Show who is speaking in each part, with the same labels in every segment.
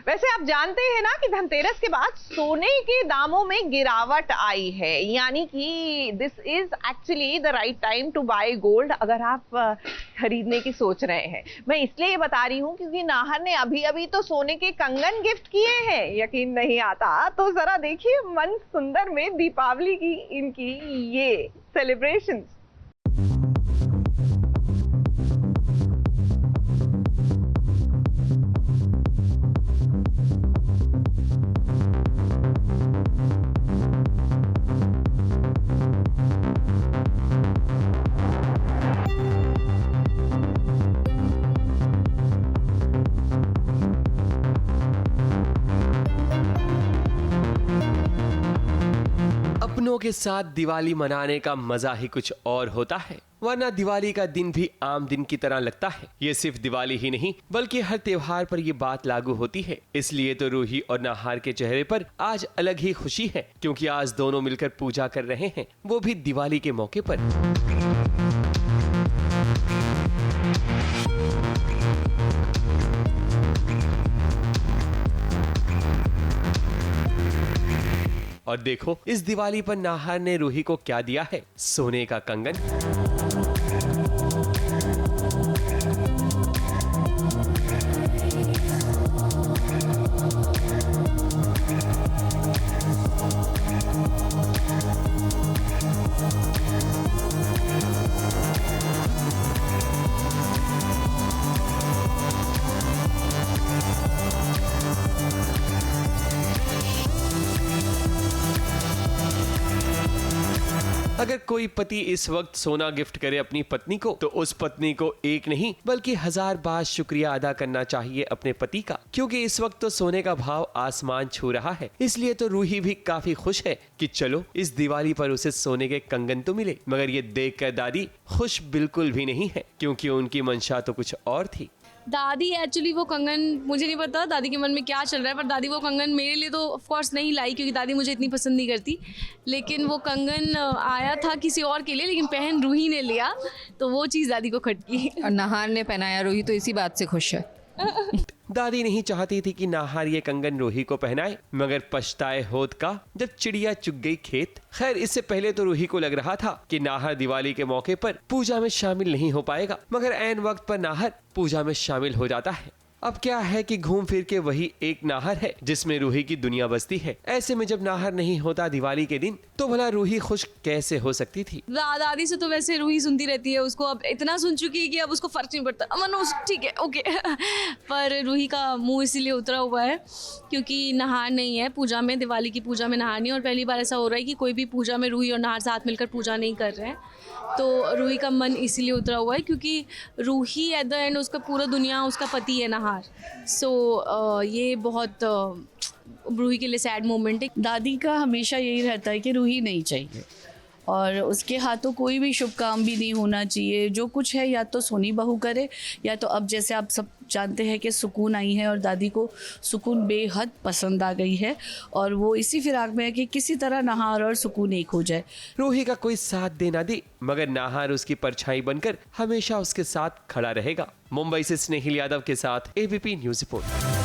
Speaker 1: वैसे आप जानते हैं ना कि धनतेरस के बाद सोने के दामों में गिरावट आई है, यानी कि this is actually the right time to buy gold अगर आप खरीदने की सोच रहे हैं। मैं इसलिए ये बता रही हूँ क्योंकि नाहर ने अभी अभी तो सोने के कंगन गिफ्ट किए हैं। यकीन नहीं आता तो जरा देखिए मन सुंदर में दीपावली की इनकी ये सेलिब्रेशंस।
Speaker 2: अपनों के साथ दिवाली मनाने का मजा ही कुछ और होता है, वरना दिवाली का दिन भी आम दिन की तरह लगता है। ये सिर्फ दिवाली ही नहीं बल्कि हर त्योहार पर ये बात लागू होती है। इसलिए तो रूही और नाहर के चेहरे पर आज अलग ही खुशी है, क्योंकि आज दोनों मिलकर पूजा कर रहे हैं, वो भी दिवाली के मौके पर। और देखो इस दिवाली पर नाहर ने रूही को क्या दिया है, सोने का कंगन। अगर कोई पति इस वक्त सोना गिफ्ट करे अपनी पत्नी को, तो उस पत्नी को एक नहीं बल्कि 1000 बार शुक्रिया अदा करना चाहिए अपने पति का, क्योंकि इस वक्त तो सोने का भाव आसमान छू रहा है। इसलिए तो रूही भी काफी खुश है कि चलो इस दिवाली पर उसे सोने के कंगन तो मिले। मगर ये देखकर दादी खुश बिल्कुल भी नहीं है, क्योंकि उनकी मंशा तो कुछ और थी।
Speaker 3: दादी एक्चुअली वो कंगन, मुझे नहीं पता दादी के मन में क्या चल रहा है, पर दादी वो कंगन मेरे लिए तो ऑफ कोर्स नहीं लाई, क्योंकि दादी मुझे इतनी पसंद नहीं करती। लेकिन वो कंगन आया था किसी और के लिए, लेकिन पहन रूही ने लिया, तो वो चीज़ दादी को खटकी।
Speaker 4: और नाहर ने पहनाया, रूही तो इसी बात से खुश है।
Speaker 2: दादी नहीं चाहती थी कि नाहर ये कंगन रूही को पहनाए, मगर पछताए होत का जब चिड़िया चुग गई खेत। खैर इससे पहले तो रूही को लग रहा था कि नाहर दिवाली के मौके पर पूजा में शामिल नहीं हो पाएगा, मगर ऐन वक्त पर नाहर पूजा में शामिल हो जाता है। अब क्या है कि घूम फिर के वही एक नाहर है जिसमें रूही की दुनिया बसती है। ऐसे में जब नाहर नहीं होता दिवाली के दिन, तो भला रूही खुश कैसे हो सकती थी।
Speaker 3: दादी से तो वैसे रूही सुनती रहती है, उसको अब इतना सुन चुकी है कि अब उसको फर्क नहीं पड़ता। अमन ठीक है ओके। पर रूही का मुंह इसीलिए उतरा हुआ है क्योंकि नाहर नहीं है पूजा में, दिवाली की पूजा में नाहर नहीं। और पहली बार ऐसा हो रहा है कि कोई भी पूजा में रूही और नाहर साथ मिलकर पूजा नहीं कर रहे हैं, तो रूही का मन इसीलिए उतरा हुआ है क्योंकि रूही एट द एंड उसका पूरा दुनिया उसका पति है नाहर। सो ये बहुत रूही के लिए सैड मोमेंट है।
Speaker 5: दादी का हमेशा यही रहता है कि रूही नहीं चाहिए और उसके हाथों कोई भी शुभ काम भी नहीं होना चाहिए। जो कुछ है या तो सोनी बहू करे, या तो अब जैसे आप सब जानते हैं कि सुकून आई है और दादी को सुकून बेहद पसंद आ गई है, और वो इसी फिराक में है कि किसी तरह नाहर और सुकून एक हो जाए।
Speaker 2: रूही का कोई साथ देना दे, मगर नाहर उसकी परछाई बनकर हमेशा उसके साथ खड़ा रहेगा। मुंबई से स्नेहिल यादव के साथ ABP news report.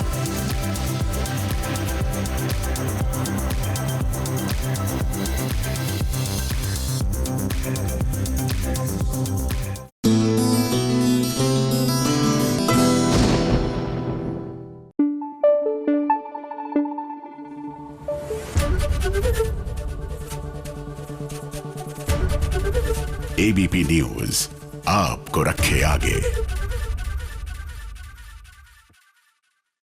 Speaker 6: ABP news आपको रखे आगे।